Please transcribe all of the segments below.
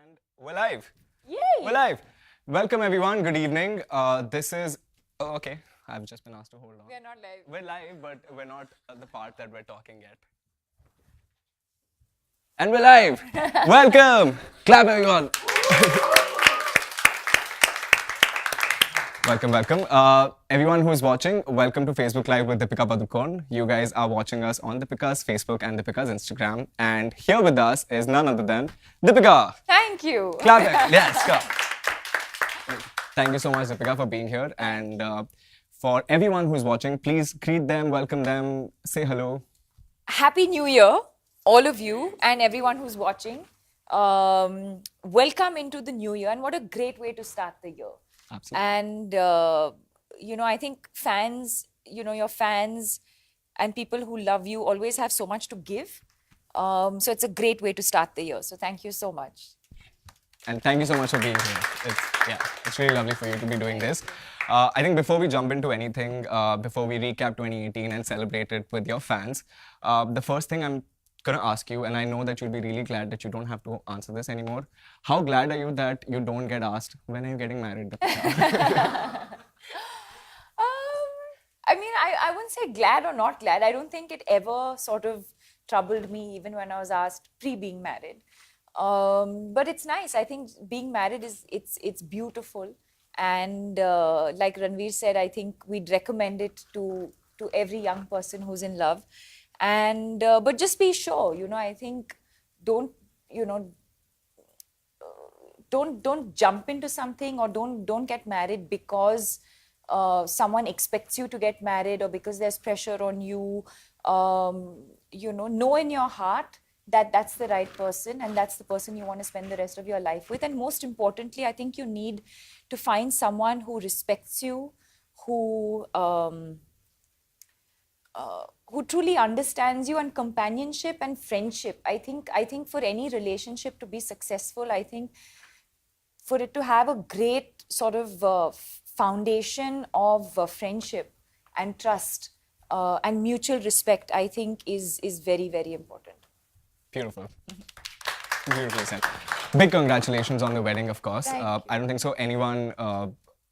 And we're live. Yay! We're live. Welcome, everyone. Good evening. This is. Oh, okay. I've just been asked to hold on. We are not live. We're live, but we're not at the part that we're talking yet. And we're live. Welcome. Clap, everyone. Welcome. Everyone who's watching, welcome to Facebook Live with Deepika Padukone. You guys are watching us on Deepika's Facebook and Deepika's Instagram. And here with us is none other than Deepika. Thank you. Clap it. Yes, go. Thank you so much, Deepika, for being here. And for everyone who's watching, please greet them, welcome them, say hello. Happy New Year, all of you and everyone who's watching. Welcome into the new year, and what a great way to start the year. Absolutely. And, I think fans, your fans and people who love you always have so much to give. So it's a great way to start the year. So thank you so much. And thank you so much for being here. It's really lovely for you to be doing this. I think before we jump into anything, before we recap 2018 and celebrate it with your fans, the first thing I'm going to ask you, and I know that you'll be really glad that you don't have to answer this anymore. How glad are you that you don't get asked, when are you getting married? I wouldn't say glad or not glad. I don't think it ever sort of troubled me, even when I was asked pre-being married. But it's nice. I think being married it's beautiful, and like Ranveer said, I think we'd recommend it to every young person who's in love. And but just be sure, I think don't jump into something, or don't get married because someone expects you to get married, or because there's pressure on you. Know in your heart that that's the right person, and that's the person you want to spend the rest of your life with. And most importantly, I think you need to find someone who respects you, who truly understands you. And companionship and friendship, I think for any relationship to be successful, I think for it to have a great sort of foundation of friendship and trust and mutual respect, I think is very, very important. Beautiful. Beautifully said. Big congratulations on the wedding, of course. I don't think so anyone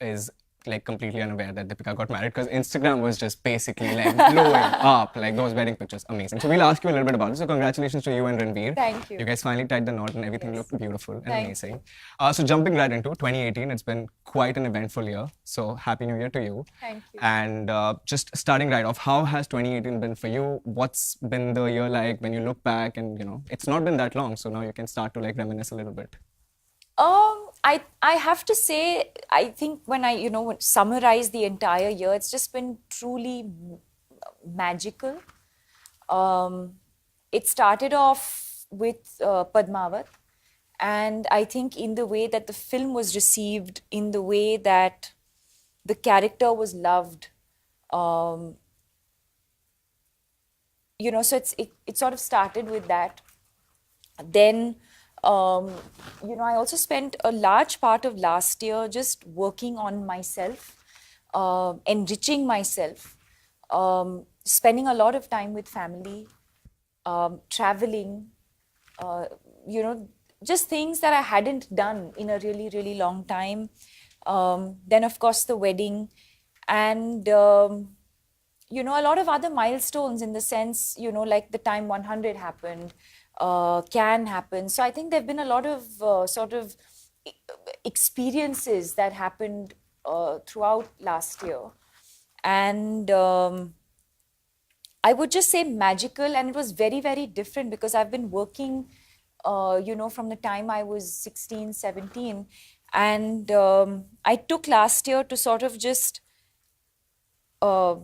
is like completely unaware that Deepika got married, because Instagram was just basically like blowing up, like those wedding pictures, amazing. So we'll ask you a little bit about it. So congratulations to you and Ranveer. Thank you. You guys finally tied the knot and everything looked beautiful and Thank amazing. So jumping right into 2018, it's been quite an eventful year. So happy New Year to you. Thank you. And just starting right off, how has 2018 been for you? What's been the year like when you look back? And it's not been that long, so now you can start to like reminisce a little bit. I have to say, I think when I summarize the entire year, it's just been truly magical. It started off with Padmavat, and I think in the way that the film was received, in the way that the character was loved, so it sort of started with that. Then I also spent a large part of last year just working on myself, enriching myself, spending a lot of time with family, traveling, just things that I hadn't done in a really, really long time. Then, of course, the wedding, and a lot of other milestones, in the sense, like the time 100 happened, can happen. So I think there have been a lot of sort of experiences that happened throughout last year. And I would just say magical, and it was very, very different, because I've been working from the time I was 16, 17. And I took last year to sort of just uh,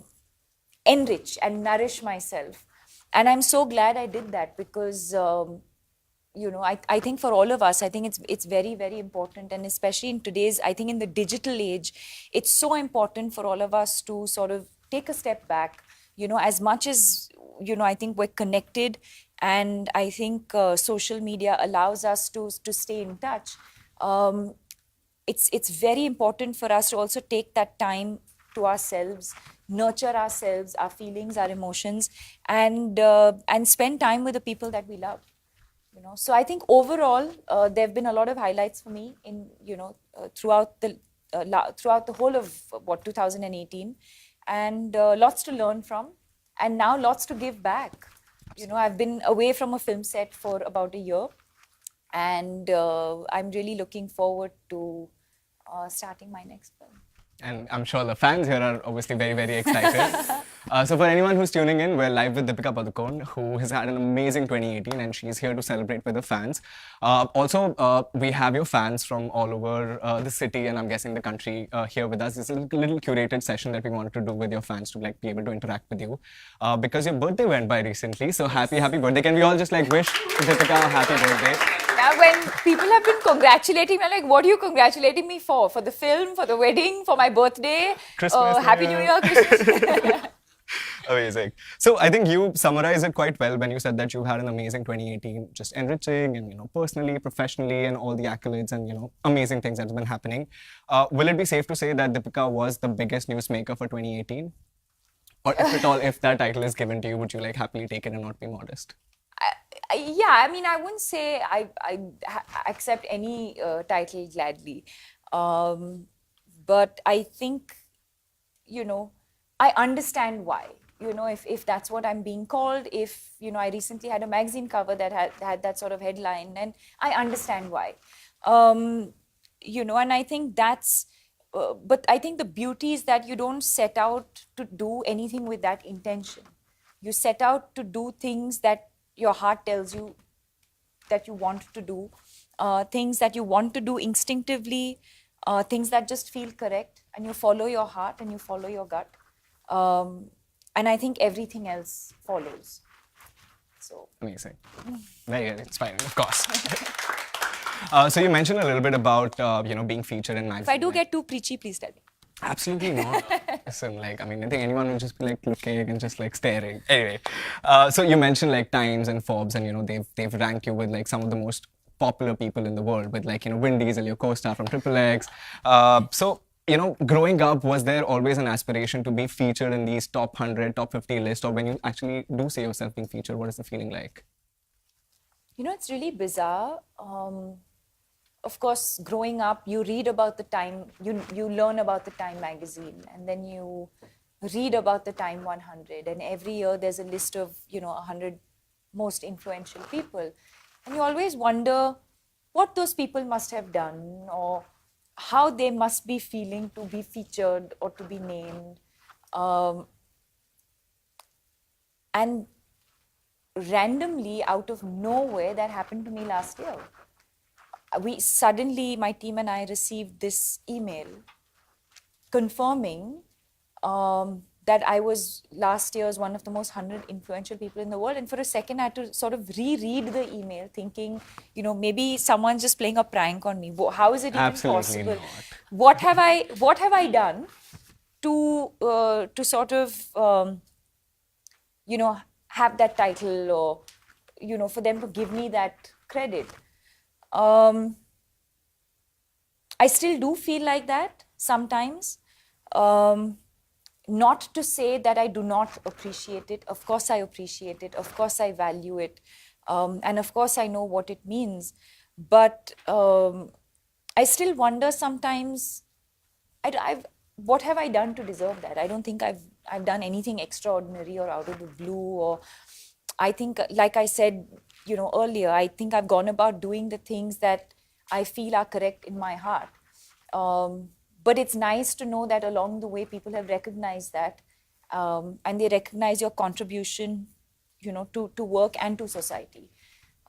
enrich and nourish myself. And I'm so glad I did that because, I think for all of us, I think it's very, very important. And especially in today's, I think in the digital age, it's so important for all of us to sort of take a step back, as much as, I think we're connected. And I think social media allows us to stay in touch. Um, it's very important for us to also take that time to ourselves, nurture ourselves, our feelings, our emotions, and spend time with the people that we love. So I think overall there have been a lot of highlights for me in throughout the whole of 2018, and lots to learn from, and now lots to give back. I've been away from a film set for about a year, and I'm really looking forward to starting my next film. And I'm sure the fans here are obviously very, very excited. So for anyone who's tuning in, we're live with Deepika Padukone, who has had an amazing 2018, and she's here to celebrate with the fans. Also, we have your fans from all over the city, and I'm guessing the country here with us. This is a little curated session that we wanted to do with your fans to be able to interact with you. Because your birthday went by recently, so happy birthday. Can we all just wish Deepika a happy birthday? Now, when people have been congratulating me, I'm like, what are you congratulating me for? For the film, for the wedding, for my birthday? Christmas, Happy New Year, Christmas. Amazing. So I think you summarized it quite well when you said that you had an amazing 2018, just enriching and, personally, professionally, and all the accolades and, amazing things that's been happening. Will it be safe to say that Deepika was the biggest newsmaker for 2018? Or if at all, if that title is given to you, would you happily take it and not be modest? Yeah, I mean, I wouldn't say I accept any title gladly. But I think, I understand why. If that's what I'm being called, if, I recently had a magazine cover that had that sort of headline, and I understand why. And I think that's, but I think the beauty is that you don't set out to do anything with that intention. You set out to do things that your heart tells you that you want to do, things that you want to do instinctively, things that just feel correct, and you follow your heart and you follow your gut. And I think everything else follows. So amazing. Very inspiring, of course. So you mentioned a little bit about being featured in magazines. If I do get too preachy, please tell me. Absolutely not. Listen, I think anyone will just be looking and just staring. Anyway, so you mentioned Times and Forbes, and they've ranked you with some of the most popular people in the world, with Vin Diesel, your co-star from Triple X. So growing up, was there always an aspiration to be featured in these top 100, top 50 list, or when you actually do see yourself being featured, what is the feeling like? It's really bizarre. Of course, growing up, you read about the Time, you learn about the Time magazine, and then you read about the Time 100, and every year there's a list of 100 most influential people, and you always wonder what those people must have done, or how they must be feeling to be featured or to be named. And randomly, out of nowhere, that happened to me last year. My team and I received this email confirming that I was last year's one of the most 100 influential people in the world. And for a second, I had to sort of reread the email, thinking, maybe someone's just playing a prank on me. How is it even Absolutely possible? Not. What have I done to sort of have that title, or for them to give me that credit? I still do feel like that sometimes. Not to say that I do not appreciate it. Of course I appreciate it. Of course I value it. And of course I know what it means. But I still wonder sometimes, what have I done to deserve that? I don't think I've done anything extraordinary or out of the blue. Or I think, like I said, earlier, I think I've gone about doing the things that I feel are correct in my heart. But it's nice to know that along the way, people have recognized that, and they recognize your contribution, to work and to society.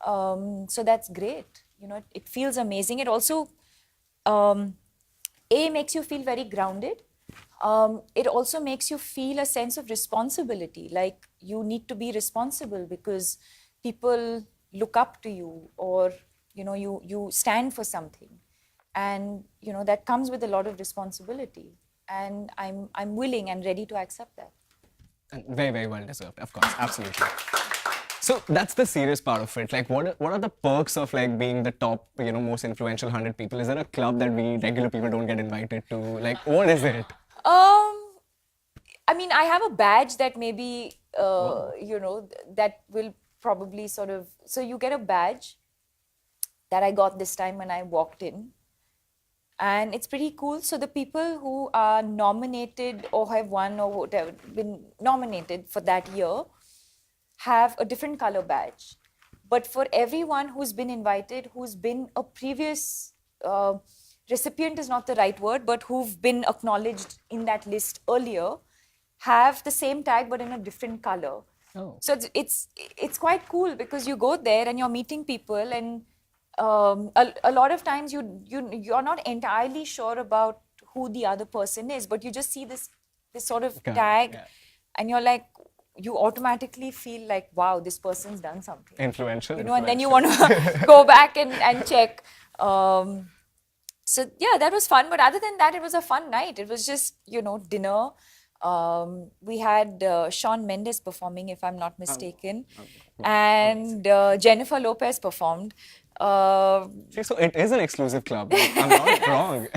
So that's great. You know, it feels amazing. It also, A, makes you feel very grounded. It also makes you feel a sense of responsibility, like you need to be responsible because people look up to you, or you stand for something, and that comes with a lot of responsibility, and I'm willing and ready to accept that. And very, very well deserved, of course, absolutely. So that's the serious part of it. Like, what are the perks of like being the top, most influential 100 people? Is there a club that we regular people don't get invited to? Like, what is it? I mean, I have a badge that maybe, that will probably sort of. So you get a badge that I got this time when I walked in. And it's pretty cool. So the people who are nominated or have won or whatever, been nominated for that year, have a different color badge. But for everyone who's been invited, who's been a previous recipient is not the right word, but who've been acknowledged in that list earlier, have the same tag but in a different color. Oh. So it's quite cool because you go there and you're meeting people, and a lot of times you're not entirely sure about who the other person is, but you just see this sort of Okay, tag, yeah. and you're like, you automatically feel like, wow, this person's done something. Influential. And then you want to go back and check. So yeah, that was fun. But other than that, it was a fun night. It was just, dinner. We had Shawn Mendes performing, if I'm not mistaken, and Jennifer Lopez performed. See, so it is an exclusive club. I'm not wrong.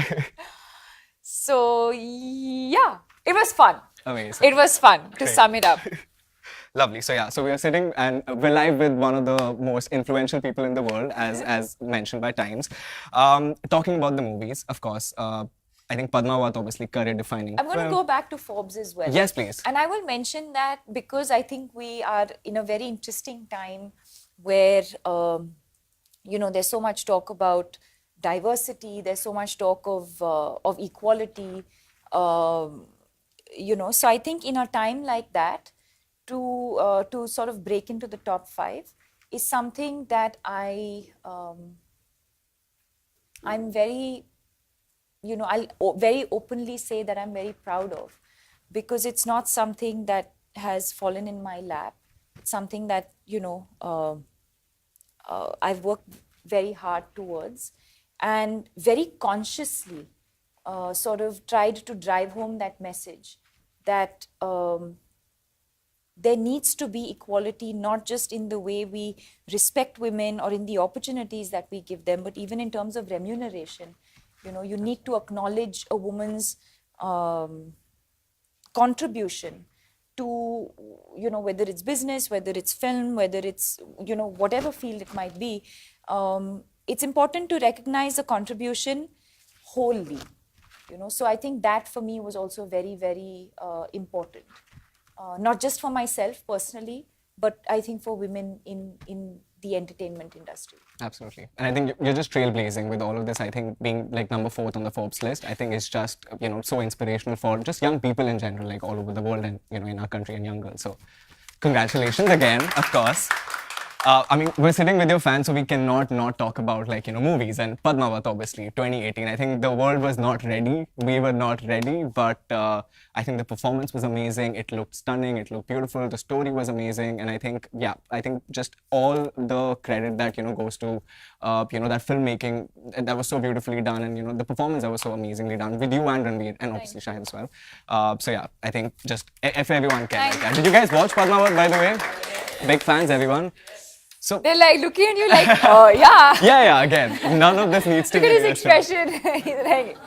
So yeah, it was fun. Amazing. It was fun, to Great. sum it up. Lovely. So yeah, so we are sitting and we're live with one of the most influential people in the world, as mentioned by Times. Talking about the movies, of course. I think Padmavat, obviously, career-defining. I'm going to go back to Forbes as well. Yes, please. And I will mention that because I think we are in a very interesting time where, there's so much talk about diversity, there's so much talk of equality, so I think in a time like that, to sort of break into the top 5 is something that I'm very, I'll very openly say that I'm very proud of, because it's not something that has fallen in my lap. It's something that, I've worked very hard towards and very consciously sort of tried to drive home that message that there needs to be equality, not just in the way we respect women or in the opportunities that we give them, but even in terms of remuneration. You need to acknowledge a woman's contribution to, whether it's business, whether it's film, whether it's, whatever field it might be. It's important to recognize the contribution wholly. So I think that for me was also very, very important. Not just for myself personally, but I think for women in the entertainment industry. Absolutely. And I think you're just trailblazing with all of this. I think being like number 4th on the Forbes list, I think is just, so inspirational for just young people in general, like all over the world and, in our country and young girls. So congratulations again, of course. I mean, we're sitting with your fans, so we cannot not talk about, movies. And Padmavat, obviously, 2018. I think the world was not ready. We were not ready. But I think the performance was amazing. It looked stunning. It looked beautiful. The story was amazing. And I think just all the credit that, goes to, that filmmaking that was so beautifully done. And, the performance that was so amazingly done with you and Ranveer and obviously Shahid as well. So, yeah, I think just if everyone can. Like that. Did you guys watch Padmavat, by the way? Big fans, everyone. So they're like looking at you like, oh yeah. Yeah, again, none of this needs to Look be at his expression. He's like,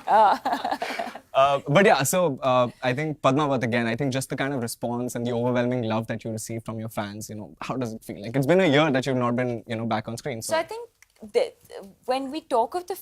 but yeah, so I think Padmavat again, I think just the kind of response and the overwhelming love that you received from your fans, how does it feel? Like it's been a year that you've not been, back on screen. So I think that when we talk of the